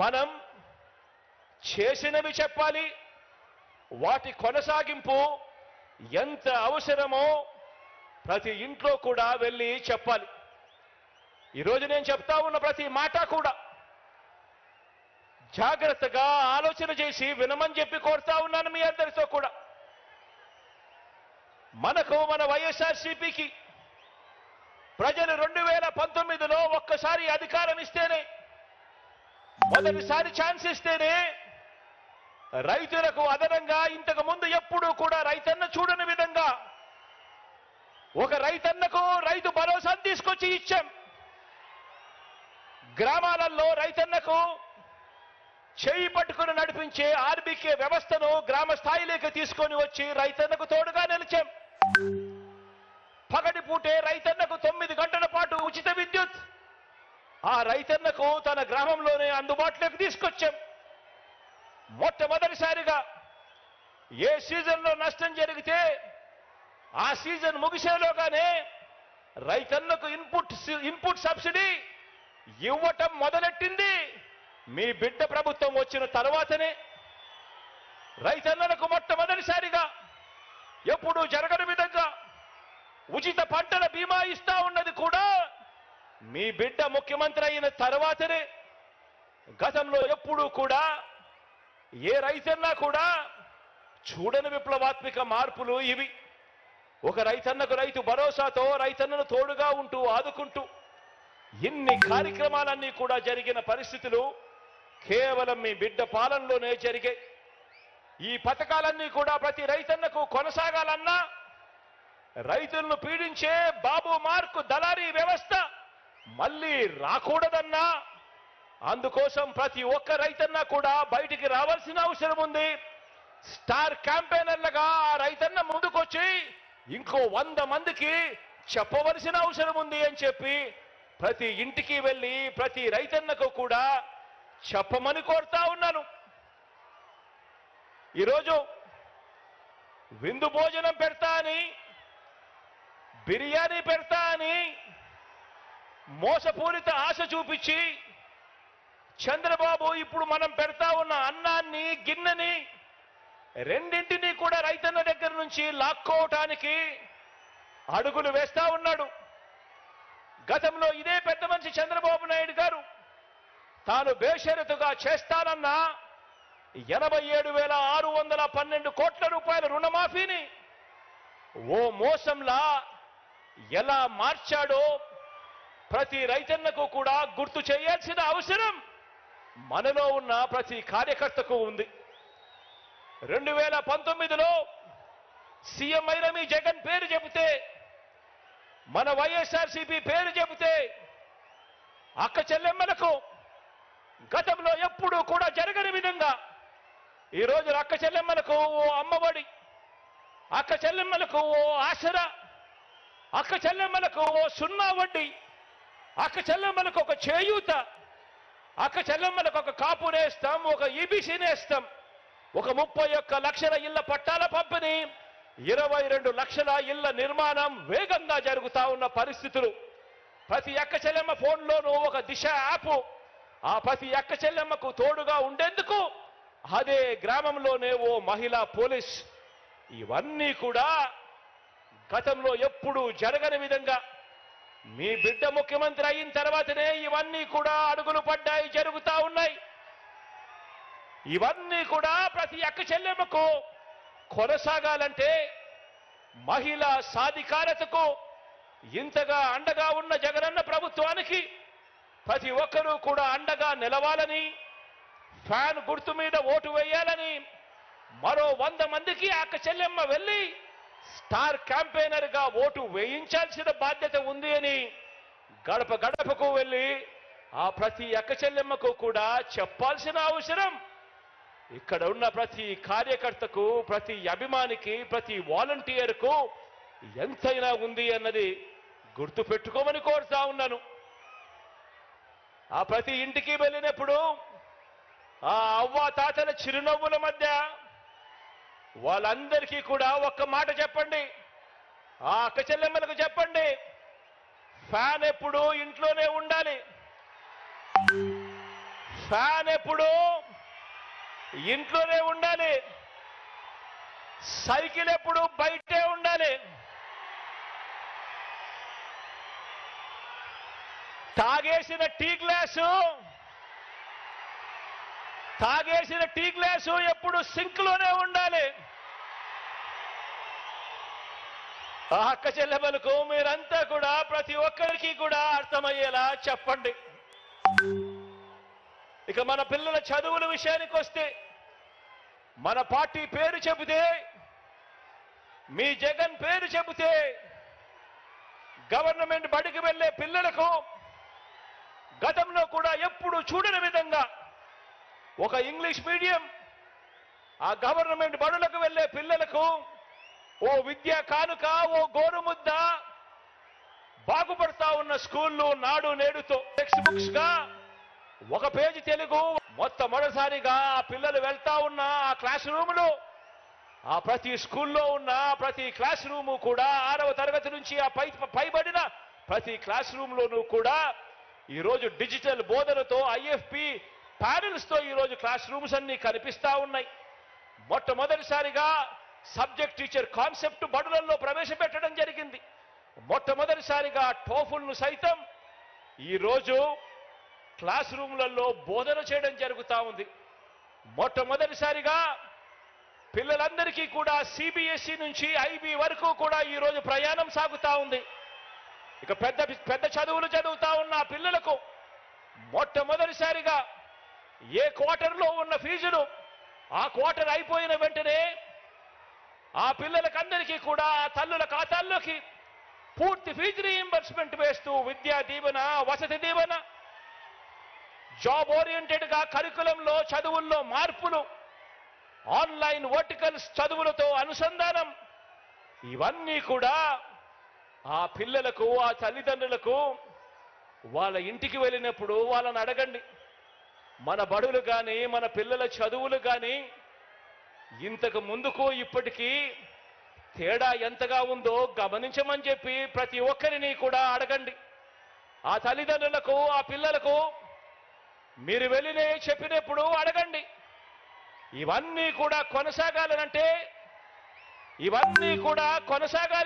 మనం చేసినవి చెప్పాలి, వాటి కొనసాగింపు ఎంత అవసరమో ప్రతి ఇంట్లో కూడా వెళ్ళి చెప్పాలి. ఈరోజు నేను చెప్తా ఉన్న ప్రతి మాట కూడా జాగ్రత్తగా ఆలోచన చేసి వినమని చెప్పి కోరుతా ఉన్నాను మీ అందరితో కూడా. మనకు మన వైఎస్ఆర్సీపీకి ప్రజలు 2019లో ఒక్కసారి అధికారం ఇస్తేనే, మొదటిసారి ఛాన్స్ ఇస్తేనే రైతులకు అదనంగా ఇంతకు ముందు ఎప్పుడూ కూడా రైతన్న చూడని విధంగా ఒక రైతన్నకు రైతు భరోసాను తీసుకొచ్చి ఇచ్చాం. గ్రామాలలో రైతన్నకు చేయి పట్టుకుని నడిపించే ఆర్బీకే వ్యవస్థను గ్రామ స్థాయిలోకి తీసుకొని వచ్చి రైతన్నకు తోడుగా నిలిచాం. పగటిపూటే రైతన్నకు 9 గంటల పాటు ఉచిత విద్యుత్ ఆ రైతన్నకు తన గ్రామంలోనే అందుబాటులోకి తీసుకొచ్చాం. మొట్టమొదటిసారిగా ఏ సీజన్లో నష్టం జరిగితే ఆ సీజన్ ముగిసేలోగానే రైతన్నకు ఇన్పుట్ సబ్సిడీ ఇవ్వటం మొదలెట్టింది మీ బిడ్డ ప్రభుత్వం వచ్చిన తర్వాతనే. రైతన్నలకు మొట్టమొదటిసారిగా ఎప్పుడూ జరగని విధంగా ఉచిత పంటల బీమా ఇస్తా ఉన్నది కూడా మీ బిడ్డ ముఖ్యమంత్రి అయిన తర్వాతనే. గతంలో ఎప్పుడూ కూడా ఏ రైతన్నా కూడా చూడని విప్లవాత్మక మార్పులు ఇవి. ఒక రైతన్నకు రైతు భరోసాతో రైతన్నను తోడుగా ఉంటూ ఆదుకుంటూ ఇన్ని కార్యక్రమాలన్నీ కూడా జరిగిన పరిస్థితులు కేవలం మీ బిడ్డ పాలనలోనే జరిగాయి. ఈ పథకాలన్నీ కూడా ప్రతి రైతన్నకు కొనసాగాలన్నా, రైతులను పీడించే బాబు మార్కు దళారీ వ్యవస్థ మళ్ళీ రాకూడదన్నా, అందుకోసం ప్రతి ఒక్క రైతన్న కూడా బయటికి రావాల్సిన అవసరం ఉంది. స్టార్ క్యాంపెయినర్లుగా ఆ రైతన్న ముందుకొచ్చి ఇంకో 100 మందికి చెప్పవలసిన అవసరం ఉంది అని చెప్పి ప్రతి ఇంటికి వెళ్ళి ప్రతి రైతన్నకు కూడా చెప్పమని కోరుతా ఉన్నాను. ఈరోజు విందు భోజనం పెడతా అని, బిర్యానీ పెడతా అని మోసపూరిత ఆశ చూపించి చంద్రబాబు ఇప్పుడు మనం పెడతా ఉన్న అన్నాన్ని, గిన్నెని రెండింటినీ కూడా రైతన్న దగ్గర నుంచి లాక్కోవటానికి అడుగులు వేస్తా ఉన్నాడు. గతంలో ఇదే పెద్ద మనిషి చంద్రబాబు నాయుడు గారు తాను బేషరతుగా చేస్తానన్న 87,612 కోట్ల రూపాయల రుణమాఫీని ఓ మోసంలా ఎలా మార్చాడో ప్రతి రైతన్నకు కూడా గుర్తు చేయాల్సిన అవసరం మనలో ఉన్న ప్రతి కార్యకర్తకు ఉంది. 2019లో సీఎం అయిన మీ జగన్ పేరు చెబితే, మన వైఎస్ఆర్సీపీ పేరు చెబితే అక్క చెల్లెమ్మలకు గతంలో ఎప్పుడూ కూడా జరగని విధంగా ఈరోజు అక్క చెల్లెమ్మలకు ఓ అమ్మఒడి, అక్క చెల్లెమ్మలకు ఓ ఆసరా, అక్క చెల్లెమ్మలకు ఓ 0 వడ్డీ, అక్క చెల్లెమ్మలకు ఒక చేయూత, అక్క చెల్లెమ్మలకు ఒక కాపు నేస్తాం, ఒక ఈబీసీ నేస్తాం, ఒక 31 లక్షల ఇళ్ల పట్టాల పంపిణీ, 22 లక్షల ఇళ్ల నిర్మాణం వేగంగా జరుగుతా ఉన్న పరిస్థితులు. ప్రతి అక్క చెల్లెమ్మ ఫోన్లోనూ ఒక దిశ యాప్, ఆ ప్రతి అక్క చెల్లెమ్మకు తోడుగా ఉండేందుకు అదే గ్రామంలోనే ఓ మహిళా పోలీస్. ఇవన్నీ కూడా గతంలో ఎప్పుడూ జరగని విధంగా మీ బిడ్డ ముఖ్యమంత్రి అయిన తర్వాతనే ఇవన్నీ కూడా అడుగులు పడ్డాయి, జరుగుతా ఉన్నాయి. ఇవన్నీ కూడా ప్రతి అక్క చెల్లెమ్మకు కొనసాగాలంటే, మహిళా సాధికారతకు ఇంతగా అండగా ఉన్న జగనన్న ప్రభుత్వానికి ప్రతి ఒక్కరూ కూడా అండగా నిలవాలని, ఫ్యాన్ గుర్తు మీద ఓటు వేయాలని, మరో 100 మందికి అక్క చెల్లెమ్మ వెళ్ళి స్టార్ క్యాంపెయినర్గా ఓటు వేయించాల్సిన బాధ్యత ఉంది అని గడప గడపకు వెళ్ళి ఆ ప్రతి అక్క చెల్లెమ్మకు కూడా చెప్పాల్సిన అవసరం ఇక్కడ ఉన్న ప్రతి కార్యకర్తకు, ప్రతి అభిమానికి, ప్రతి వాలంటీర్కు ఎంతైనా ఉంది అన్నది గుర్తు పెట్టుకోమని కోరుతా ఉన్నాను. ఆ ప్రతి ఇంటికి వెళ్ళినప్పుడు ఆ అవ్వ తాతల చిరునవ్వుల మధ్య వాళ్ళందరికీ కూడా ఒక్క మాట చెప్పండి. ఆ అక్క చెల్లెమ్మలకు చెప్పండి, ఫ్యాన్ ఎప్పుడు ఇంట్లోనే ఉండాలి, ఫ్యాన్ ఎప్పుడు ఇంట్లోనే ఉండాలి, సైకిల్ ఎప్పుడు బయటే ఉండాలి, తాగేసిన టీ గ్లాసు ఎప్పుడు సింక్ లోనే ఉండాలి. ఆ అక్క చెల్లెమ్మలకు మీరంతా కూడా ప్రతి ఒక్కరికి కూడా అర్థమయ్యేలా చెప్పండి. ఇక మన పిల్లల చదువుల విషయానికి వస్తే, మన పార్టీ పేరు చెబితే, మీ జగన్ పేరు చెబితే గవర్నమెంట్ బడికి వెళ్లే పిల్లలకు గతంలో కూడా ఎప్పుడు చూడని విధంగా ఒక ఇంగ్లీష్ మీడియం, ఆ గవర్నమెంట్ బడులకు వెళ్లే పిల్లలకు ఓ విద్యా కానుక, ఓ గోరుముద్ద, బాగుపడతా ఉన్న స్కూళ్ళు నాడు నేడుతో టెక్స్ట్ బుక్స్ గా ఒక పేజీ తెలుగు మొట్టమొదటిసారిగా ఆ పిల్లలు వెళ్తా ఉన్న ఆ క్లాస్ రూములు, ఆ ప్రతి స్కూల్లో ఉన్న ప్రతి క్లాస్ రూము కూడా 6వ తరగతి నుంచి ఆ పైబడిన ప్రతి క్లాస్ రూమ్ లోనూ కూడా ఈరోజు డిజిటల్ బోధనతో ఐఎఫ్పి ప్యానెల్స్ తో ఈరోజు క్లాస్ రూమ్స్ అన్ని కనిపిస్తా ఉన్నాయి. మొట్టమొదటిసారిగా సబ్జెక్ట్ టీచర్ కాన్సెప్ట్ బడులలో ప్రవేశపెట్టడం జరిగింది. మొట్టమొదటిసారిగా టోఫుల్ను సైతం ఈరోజు క్లాస్ రూమ్లలో బోధన చేయడం జరుగుతూ ఉంది. మొట్టమొదటిసారిగా పిల్లలందరికీ కూడా సిబిఎస్ఈ నుంచి ఐబీ వరకు కూడా ఈరోజు ప్రయాణం సాగుతా ఉంది. ఇక పెద్ద చదువులు చదువుతా ఉన్న పిల్లలకు మొట్టమొదటిసారిగా ఏ క్వార్టర్లో ఉన్న ఫీజులు ఆ క్వార్టర్ అయిపోయిన వెంటనే ఆ పిల్లలకందరికీ కూడా ఆ తల్లుల ఖాతాల్లోకి పూర్తి ఫీజు రీయింబర్స్మెంట్ వేస్తూ విద్యా దీవెన, వసతి దీవెన, జాబ్ ఓరియంటెడ్ గా కరికులంలో చదువుల్లో మార్పులు, ఆన్లైన్ వర్టికల్స్ చదువులతో అనుసంధానం, ఇవన్నీ కూడా ఆ పిల్లలకు, ఆ తల్లిదండ్రులకు వాళ్ళ ఇంటికి వెళ్ళినప్పుడు వాళ్ళని అడగండి, మన బడులు కానీ మన పిల్లల చదువులు కానీ ఇంతకు ముందుకు ఇప్పటికీ తేడా ఎంతగా ఉందో గమనించమని చెప్పి ప్రతి ఒక్కరిని కూడా అడగండి. ఆ తల్లిదండ్రులకు, ఆ పిల్లలకు మీరు వెళ్ళిన చెప్పినప్పుడు అడగండి. ఇవన్నీ కూడా కొనసాగాలి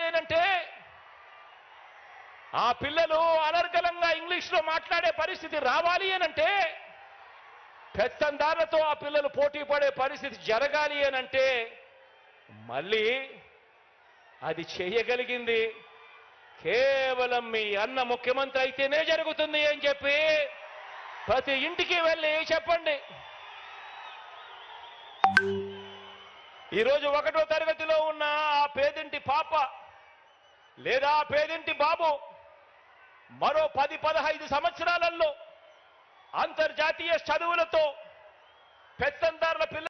అనంటే ఆ పిల్లలు అనర్గళంగా ఇంగ్లీష్లో మాట్లాడే పరిస్థితి రావాలి అనంటే, పెత్తందారులతో ఆ పిల్లలు పోటీ పడే పరిస్థితి జరగాలి అనంటే మళ్ళీ అది చేయగలిగింది కేవలం మీ అన్న ముఖ్యమంత్రి అయితేనే జరుగుతుంది అని చెప్పి ప్రతి ఇంటికి వెళ్ళి చెప్పండి. ఈరోజు 1వ తరగతిలో ఉన్న ఆ పేదింటి పాప లేదా ఆ పేదింటి బాబు మరో 10-15 సంవత్సరాలలో అంతర్జాతీయ చదువులతో పెత్తందారుల పిల్లలు